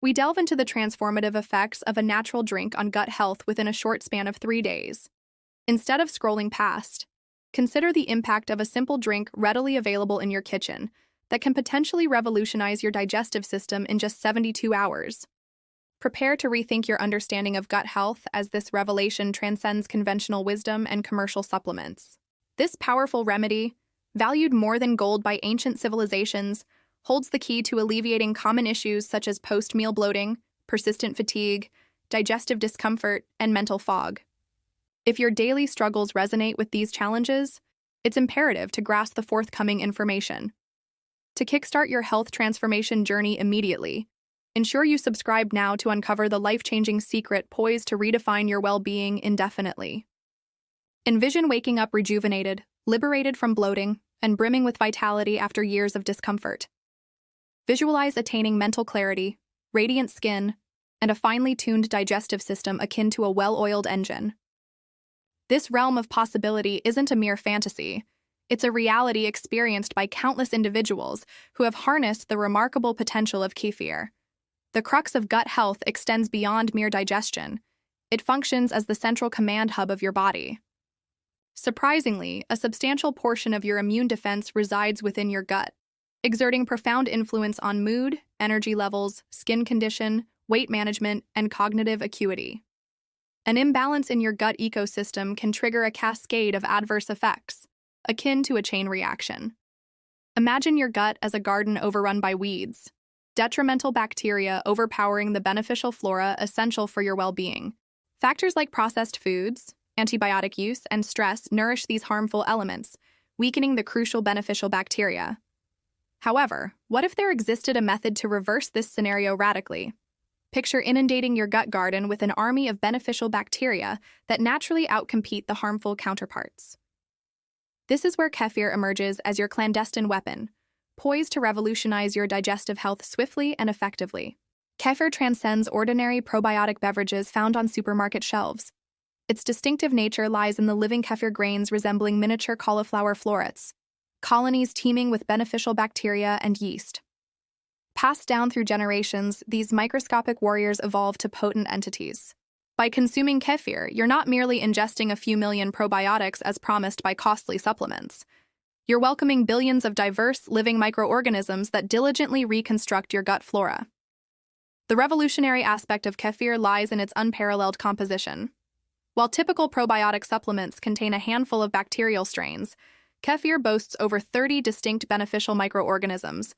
We delve into the transformative effects of a natural drink on gut health within a short span of 3 days. Instead of scrolling past, consider the impact of a simple drink readily available in your kitchen that can potentially revolutionize your digestive system in just 72 hours. Prepare to rethink your understanding of gut health as this revelation transcends conventional wisdom and commercial supplements. This powerful remedy, valued more than gold by ancient civilizations, holds the key to alleviating common issues such as post-meal bloating, persistent fatigue, digestive discomfort, and mental fog. If your daily struggles resonate with these challenges, it's imperative to grasp the forthcoming information. To kickstart your health transformation journey immediately, ensure you subscribe now to uncover the life-changing secret poised to redefine your well-being indefinitely. Envision waking up rejuvenated, liberated from bloating, and brimming with vitality after years of discomfort. Visualize attaining mental clarity, radiant skin, and a finely tuned digestive system akin to a well-oiled engine. This realm of possibility isn't a mere fantasy. It's a reality experienced by countless individuals who have harnessed the remarkable potential of kefir. The crux of gut health extends beyond mere digestion. It functions as the central command hub of your body. Surprisingly, a substantial portion of your immune defense resides within your gut, exerting profound influence on mood, energy levels, skin condition, weight management, and cognitive acuity. An imbalance in your gut ecosystem can trigger a cascade of adverse effects, akin to a chain reaction. Imagine your gut as a garden overrun by weeds, detrimental bacteria overpowering the beneficial flora essential for your well-being. Factors like processed foods, antibiotic use, and stress nourish these harmful elements, weakening the crucial beneficial bacteria. However, what if there existed a method to reverse this scenario radically? Picture inundating your gut garden with an army of beneficial bacteria that naturally outcompete the harmful counterparts. This is where kefir emerges as your clandestine weapon, poised to revolutionize your digestive health swiftly and effectively. Kefir transcends ordinary probiotic beverages found on supermarket shelves. Its distinctive nature lies in the living kefir grains resembling miniature cauliflower florets, colonies teeming with beneficial bacteria and yeast. Passed down through generations, these microscopic warriors evolve to potent entities. By consuming kefir, you're not merely ingesting a few million probiotics as promised by costly supplements. You're welcoming billions of diverse, living microorganisms that diligently reconstruct your gut flora. The revolutionary aspect of kefir lies in its unparalleled composition. While typical probiotic supplements contain a handful of bacterial strains, kefir boasts over 30 distinct beneficial microorganisms,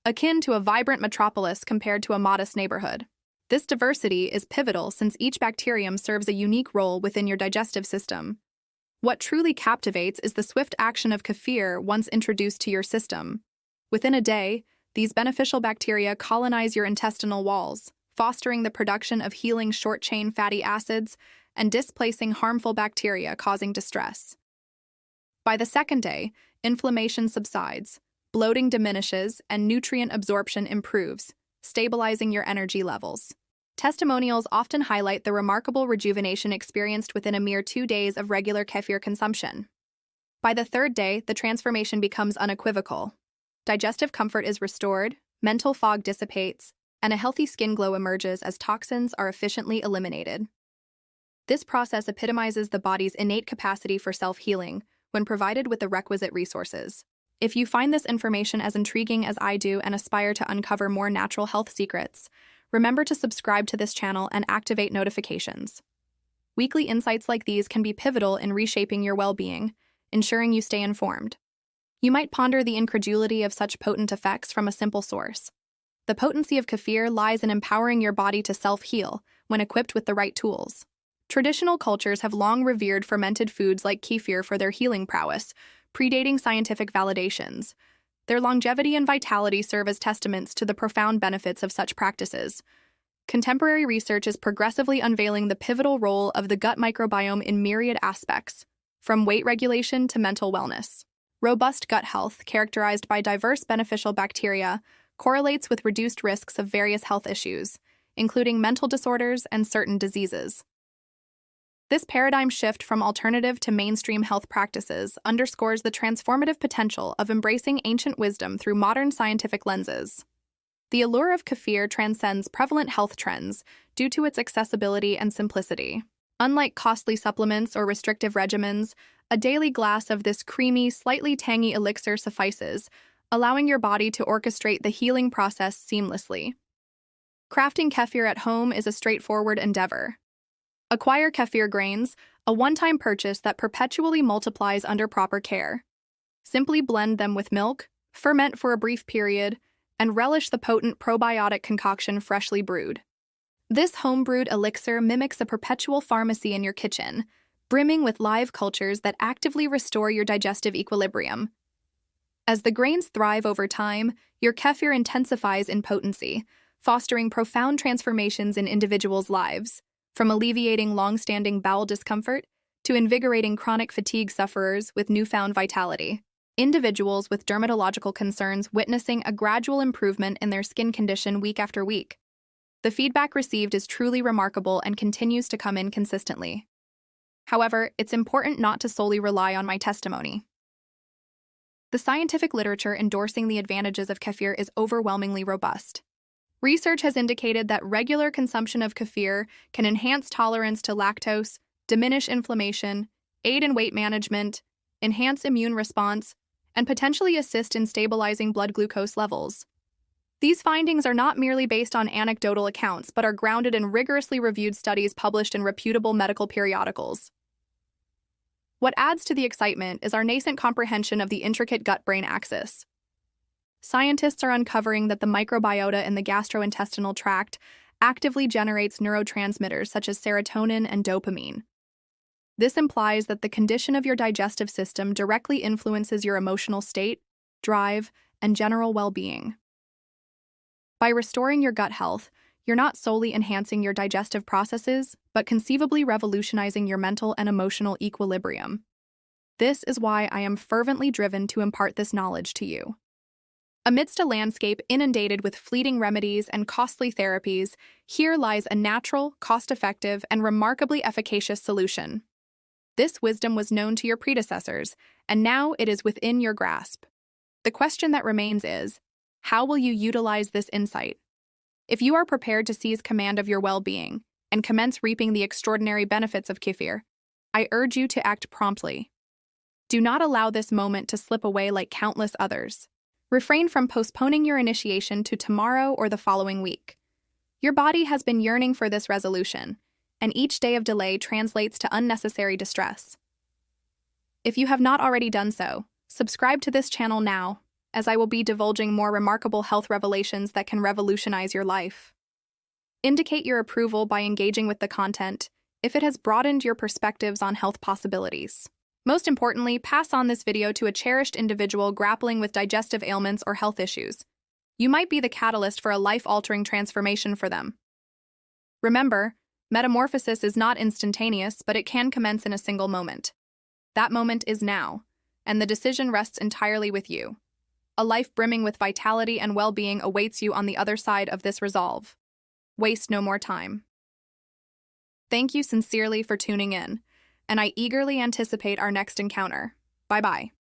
akin to a vibrant metropolis compared to a modest neighborhood. This diversity is pivotal since each bacterium serves a unique role within your digestive system. What truly captivates is the swift action of kefir once introduced to your system. Within a day, these beneficial bacteria colonize your intestinal walls, fostering the production of healing short-chain fatty acids and displacing harmful bacteria causing distress. By the second day, inflammation subsides, bloating diminishes, and nutrient absorption improves, stabilizing your energy levels. Testimonials often highlight the remarkable rejuvenation experienced within a mere 2 days of regular kefir consumption. By the third day, the transformation becomes unequivocal. Digestive comfort is restored, mental fog dissipates, and a healthy skin glow emerges as toxins are efficiently eliminated. This process epitomizes the body's innate capacity for self-healing when provided with the requisite resources. If you find this information as intriguing as I do and aspire to uncover more natural health secrets, remember to subscribe to this channel and activate notifications. Weekly insights like these can be pivotal in reshaping your well-being, ensuring you stay informed. You might ponder the incredulity of such potent effects from a simple source. The potency of kefir lies in empowering your body to self-heal when equipped with the right tools. Traditional cultures have long revered fermented foods like kefir for their healing prowess, predating scientific validations. Their longevity and vitality serve as testaments to the profound benefits of such practices. Contemporary research is progressively unveiling the pivotal role of the gut microbiome in myriad aspects, from weight regulation to mental wellness. Robust gut health, characterized by diverse beneficial bacteria, correlates with reduced risks of various health issues, including mental disorders and certain diseases. This paradigm shift from alternative to mainstream health practices underscores the transformative potential of embracing ancient wisdom through modern scientific lenses. The allure of kefir transcends prevalent health trends due to its accessibility and simplicity. Unlike costly supplements or restrictive regimens, a daily glass of this creamy, slightly tangy elixir suffices, allowing your body to orchestrate the healing process seamlessly. Crafting kefir at home is a straightforward endeavor. Acquire kefir grains, a one-time purchase that perpetually multiplies under proper care. Simply blend them with milk, ferment for a brief period, and relish the potent probiotic concoction freshly brewed. This home-brewed elixir mimics a perpetual pharmacy in your kitchen, brimming with live cultures that actively restore your digestive equilibrium. As the grains thrive over time, your kefir intensifies in potency, fostering profound transformations in individuals' lives, from alleviating long-standing bowel discomfort to invigorating chronic fatigue sufferers with newfound vitality. Individuals with dermatological concerns witnessing a gradual improvement in their skin condition week after week. The feedback received is truly remarkable and continues to come in consistently. However, it's important not to solely rely on my testimony. The scientific literature endorsing the advantages of kefir is overwhelmingly robust. Research has indicated that regular consumption of kefir can enhance tolerance to lactose, diminish inflammation, aid in weight management, enhance immune response, and potentially assist in stabilizing blood glucose levels. These findings are not merely based on anecdotal accounts, but are grounded in rigorously reviewed studies published in reputable medical periodicals. What adds to the excitement is our nascent comprehension of the intricate gut-brain axis. Scientists are uncovering that the microbiota in the gastrointestinal tract actively generates neurotransmitters such as serotonin and dopamine. This implies that the condition of your digestive system directly influences your emotional state, drive, and general well-being. By restoring your gut health, you're not solely enhancing your digestive processes, but conceivably revolutionizing your mental and emotional equilibrium. This is why I am fervently driven to impart this knowledge to you. Amidst a landscape inundated with fleeting remedies and costly therapies, here lies a natural, cost-effective, and remarkably efficacious solution. This wisdom was known to your predecessors, and now it is within your grasp. The question that remains is, how will you utilize this insight? If you are prepared to seize command of your well-being and commence reaping the extraordinary benefits of kefir, I urge you to act promptly. Do not allow this moment to slip away like countless others. Refrain from postponing your initiation to tomorrow or the following week. Your body has been yearning for this resolution, and each day of delay translates to unnecessary distress. If you have not already done so, subscribe to this channel now, as I will be divulging more remarkable health revelations that can revolutionize your life. Indicate your approval by engaging with the content if it has broadened your perspectives on health possibilities. Most importantly, pass on this video to a cherished individual grappling with digestive ailments or health issues. You might be the catalyst for a life-altering transformation for them. Remember, metamorphosis is not instantaneous, but it can commence in a single moment. That moment is now, and the decision rests entirely with you. A life brimming with vitality and well-being awaits you on the other side of this resolve. Waste no more time. Thank you sincerely for tuning in, and I eagerly anticipate our next encounter. Bye-bye.